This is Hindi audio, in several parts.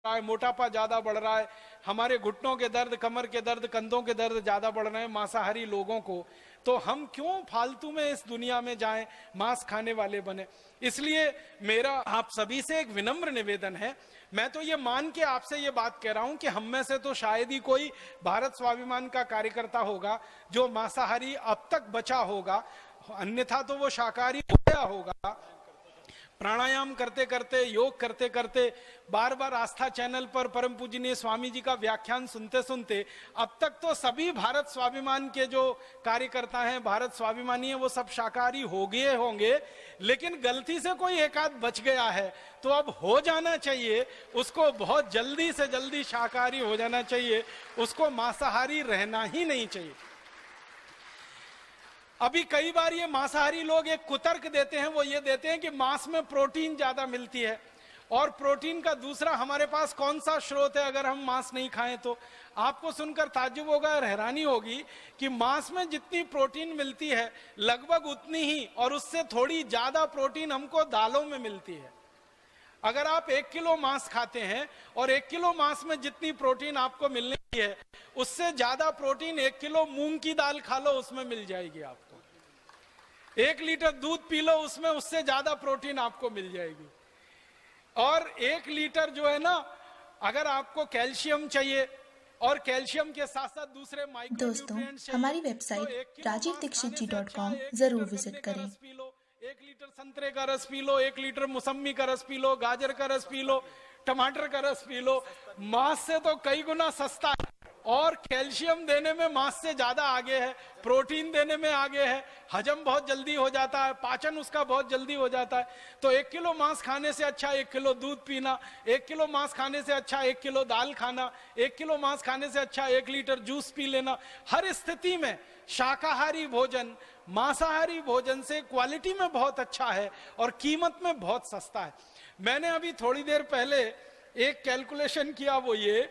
रहा है, मोटापा ज्यादा बढ़ रहा है, हमारे घुटनों के दर्द, कमर के दर्द, कंधों के दर्द ज्यादा बढ़ रहे हैं मांसाहारी लोगों को, तो हम क्यों फालतू में इस दुनिया में जाएं, मांस खाने वाले बने। इसलिए मेरा आप सभी से एक विनम्र निवेदन है, मैं तो ये मान के आपसे ये बात कह रहा हूं कि हम में से तो शायद ही कोई भारत स्वाभिमान का कार्यकर्ता होगा जो मांसाहारी अब तक बचा होगा, अन्यथा तो वो शाकाहारी हो गया होगा। प्राणायाम करते करते, योग करते करते, बार बार आस्था चैनल पर परम पूजनीय स्वामी जी का व्याख्यान सुनते सुनते अब तक तो सभी भारत स्वाभिमान के जो कार्यकर्ता हैं, भारत स्वाभिमानी हैं, वो सब शाकाहारी हो गए होंगे, लेकिन गलती से कोई एक आध बच गया है तो अब हो जाना चाहिए, उसको बहुत जल्दी से जल्दी शाकाहारी हो जाना चाहिए, उसको मांसाहारी रहना ही नहीं चाहिए। अभी कई बार ये मांसाहारी लोग एक कुतर्क देते हैं, वो ये देते हैं कि मांस में प्रोटीन ज्यादा मिलती है, और प्रोटीन का दूसरा हमारे पास कौन सा स्रोत है अगर हम मांस नहीं खाएं तो। आपको सुनकर ताज्जुब होगा और हैरानी होगी कि मांस में जितनी प्रोटीन मिलती है लगभग उतनी ही और उससे थोड़ी ज्यादा प्रोटीन हमको दालों में मिलती है। अगर आप 1 किलो मांस खाते हैं और 1 किलो मांस में जितनी प्रोटीन आपको मिलनी है उससे ज्यादा प्रोटीन 1 किलो मूंग की दाल खा लो, उसमें मिल जाएगी आपको। 1 लीटर दूध पी लो, उसमें उससे ज्यादा प्रोटीन आपको मिल जाएगी। और 1 लीटर जो है ना, अगर आपको कैल्शियम चाहिए और कैल्शियम के साथ साथ दूसरे माइक्रोन्यूट्रिएंट्स चाहिए, हमारी वेबसाइट rajivdixit.com जरूर विजिट करें। 1 लीटर संतरे का रस पी लो, 1 लीटर मौसमी का रस पी लो, गाजर का रस पी लो, टमाटर का रस पी लो। मांस से तो कई गुना सस्ता है और कैल्शियम देने में मांस से ज्यादा आगे है, प्रोटीन देने में आगे है, हजम बहुत जल्दी हो जाता है, पाचन उसका बहुत जल्दी हो जाता है। तो 1 किलो मांस खाने से अच्छा 1 किलो दूध पीना, 1 किलो मांस खाने से अच्छा 1 किलो दाल खाना, 1 किलो मांस खाने से अच्छा 1 लीटर जूस पी लेना। हर स्थिति में शाकाहारी भोजन मांसाहारी भोजन से क्वालिटी में बहुत अच्छा है और कीमत में बहुत सस्ता है। मैंने अभी थोड़ी देर पहले एक कैलकुलेशन किया, वो ये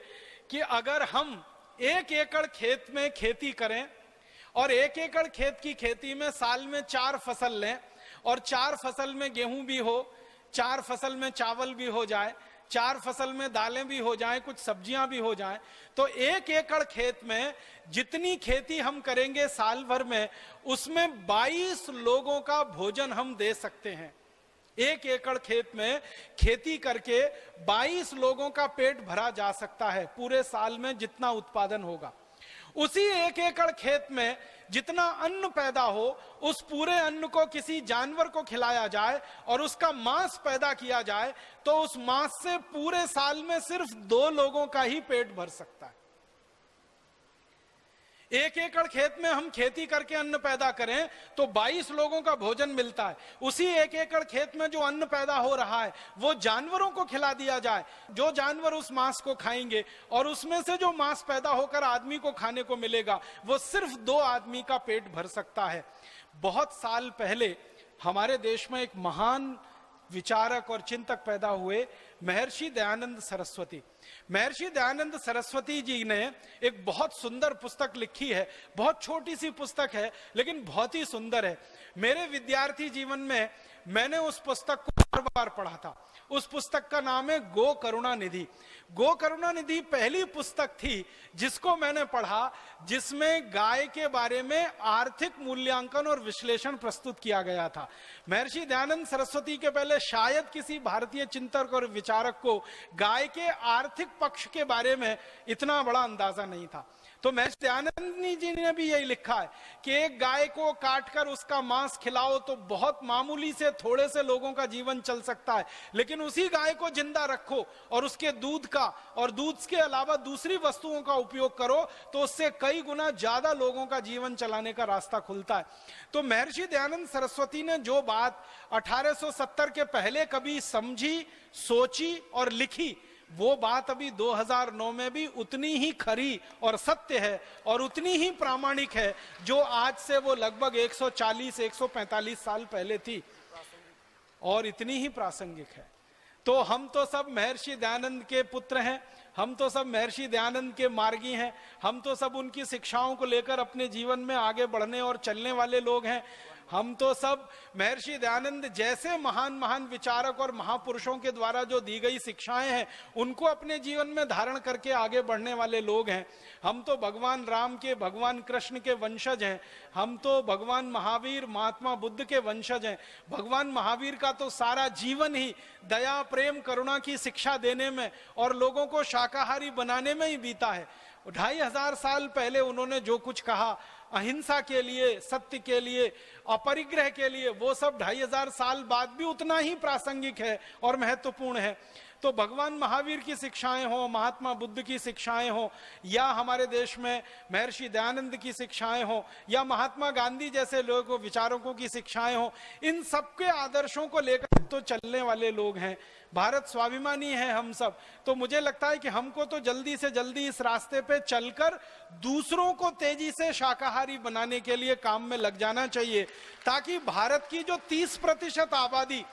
कि अगर हम 1 एकड़ खेत में खेती करें और 1 एकड़ खेत की खेती में साल में 4 फसल लें और 4 फसल में गेहूं भी हो, 4 फसल में चावल भी हो जाए, 4 फसल में दालें भी हो जाएं, कुछ सब्जियां भी हो जाएं, तो 1 एकड़ खेत में जितनी खेती हम करेंगे साल भर में, उसमें 22 लोगों का भोजन हम दे सकते हैं। 1 एकड़ खेत में खेती करके 22 लोगों का पेट भरा जा सकता है पूरे साल में जितना उत्पादन होगा। उसी 1 एकड़ खेत में जितना अन्न पैदा हो, उस पूरे अन्न को किसी जानवर को खिलाया जाए और उसका मांस पैदा किया जाए, तो उस मांस से पूरे साल में सिर्फ 2 लोगों का ही पेट भर सकता है। 1 एकड़ खेत में हम खेती करके अन्न पैदा करें तो 22 लोगों का भोजन मिलता है। उसी 1 एकड़ खेत में जो अन्न पैदा हो रहा है वो जानवरों को खिला दिया जाए, जो जानवर उस मांस को खाएंगे और उसमें से जो मांस पैदा होकर आदमी को खाने को मिलेगा वो सिर्फ 2 आदमी का पेट भर सकता है। बहुत साल पहले हमारे देश में एक महान विचारक और चिंतक पैदा हुए, महर्षि दयानंद सरस्वती। महर्षि दयानंद सरस्वती जी ने एक बहुत सुंदर पुस्तक लिखी है, बहुत छोटी सी पुस्तक है लेकिन बहुत ही सुंदर है। मेरे विद्यार्थी जीवन में मैंने उस पुस्तक को बार बार पढ़ा था। उस पुस्तक का नाम है गो करुणा निधि। गो करुणा निधि पहली पुस्तक थी जिसको मैंने पढ़ा जिसमें गाय के बारे में आर्थिक मूल्यांकन और विश्लेषण प्रस्तुत किया गया था। महर्षि दयानंद सरस्वती के पहले शायद किसी भारतीय चिंतक और विचारक को गाय के आर्थिक पक्ष के बारे में इतना बड़ा अंदाजा नहीं था। तो महर्षि दयानंद जी ने भी यही लिखा है कि एक गाय को काटकर उसका मांस खिलाओ तो बहुत मामूली से थोड़े से लोगों का जीवन चल सकता है, लेकिन उसी गाय को जिंदा रखो और उसके दूध का और दूध के अलावा दूसरी वस्तुओं का उपयोग करो तो उससे कई गुना ज्यादा लोगों का जीवन चलाने का रास्ता खुलता है। तो महर्षि दयानंद सरस्वती ने जो बात 1870 के पहले कभी समझी, सोची और लिखी, वो बात अभी 2009 में भी उतनी ही खरी और सत्य है और उतनी ही प्रामाणिक है जो आज से वो लगभग 140-145 साल पहले थी, और इतनी ही प्रासंगिक है। तो हम तो सब महर्षि दयानंद के पुत्र हैं, हम तो सब महर्षि दयानंद के मार्गी हैं, हम तो सब उनकी शिक्षाओं को लेकर अपने जीवन में आगे बढ़ने और चलने वाले लोग हैं। हम तो सब महर्षि दयानंद जैसे महान महान विचारक और महापुरुषों के द्वारा जो दी गई शिक्षाएं हैं उनको अपने जीवन में धारण करके आगे बढ़ने वाले लोग हैं। हम तो भगवान राम के, भगवान कृष्ण के वंशज हैं। हम तो भगवान महावीर, महात्मा बुद्ध के वंशज हैं। भगवान महावीर का तो सारा जीवन ही दया, प्रेम, करुणा की शिक्षा देने में और लोगों को शाकाहारी बनाने में ही बीता है। 2500 साल पहले उन्होंने जो कुछ कहा अहिंसा के लिए, सत्य के लिए, अपरिग्रह के लिए, वो सब 2500 साल बाद भी उतना ही प्रासंगिक है और महत्वपूर्ण है। तो भगवान महावीर की शिक्षाएं हो, महात्मा बुद्ध की शिक्षाएं हो, या हमारे देश में महर्षि दयानंद की शिक्षाएं हो, या महात्मा गांधी जैसे लोगों, विचारकों की शिक्षाएं हो, इन सबके आदर्शों को लेकर तो चलने वाले लोग हैं। भारत स्वाभिमानी है हम सब। तो मुझे लगता है कि हमको तो जल्दी से जल्दी इस रास्ते पे चलकर दूसरों को तेजी से शाकाहारी बनाने के लिए काम में लग जाना चाहिए, ताकि भारत की जो 30% आबादी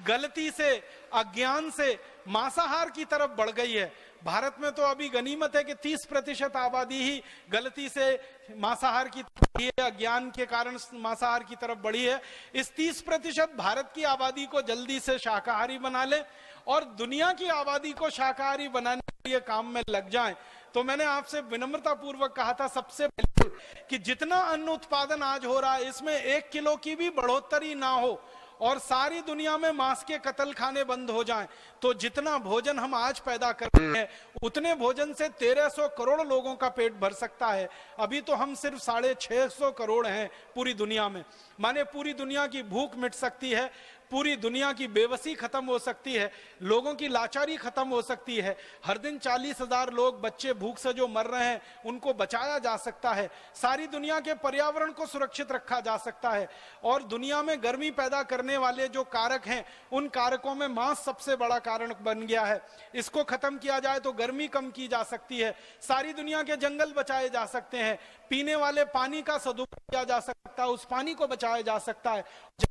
गलती से, अज्ञान से मांसाहार की तरफ बढ़ गई है। भारत में तो अभी गनीमत है कि 30% आबादी ही गलती से मांसाहार की तरफ बढ़ी है, अज्ञान के कारण मांसाहार की तरफ बढ़ी है। इस 30% भारत की आबादी को जल्दी से शाकाहारी बना ले और दुनिया की आबादी को शाकाहारी बनाने के लिए काम में लग जाएं। तो मैंने आपसे विनम्रता पूर्वक कहा था सबसे पहले कि जितना अन्न उत्पादन आज हो रहा है इसमें 1 किलो की भी बढ़ोतरी ना हो और सारी दुनिया में मांस के कत्ल खाने बंद हो जाएं, तो जितना भोजन हम आज पैदा कर रहे हैं उतने भोजन से 1300 करोड़ लोगों का पेट भर सकता है। अभी तो हम सिर्फ 650 करोड़ हैं पूरी दुनिया में। माने पूरी दुनिया की भूख मिट सकती है, पूरी दुनिया की बेबसी खत्म हो सकती है, लोगों की लाचारी खत्म हो सकती है। हर दिन 40,000 लोग, बच्चे भूख से जो मर रहे हैं उनको बचाया जा सकता है। सारी दुनिया के पर्यावरण को सुरक्षित रखा जा सकता है और दुनिया में गर्मी पैदा करने वाले जो कारक हैं उन कारकों में मांस सबसे बड़ा कारण बन गया है। इसको खत्म किया जाए तो गर्मी कम की जा सकती है, सारी दुनिया के जंगल बचाए जा सकते हैं, पीने वाले पानी का सदुपयोग किया जा सकता है, उस पानी को बचाया जा सकता है,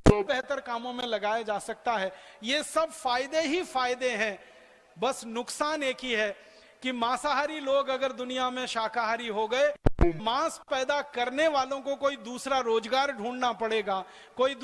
बेहतर कामों में लगाया जा सकता है। ये सब फायदे ही फायदे हैं। बस नुकसान एक ही है कि मांसाहारी लोग अगर दुनिया में शाकाहारी हो गए, मांस पैदा करने वालों को कोई दूसरा रोजगार ढूंढना पड़ेगा, कोई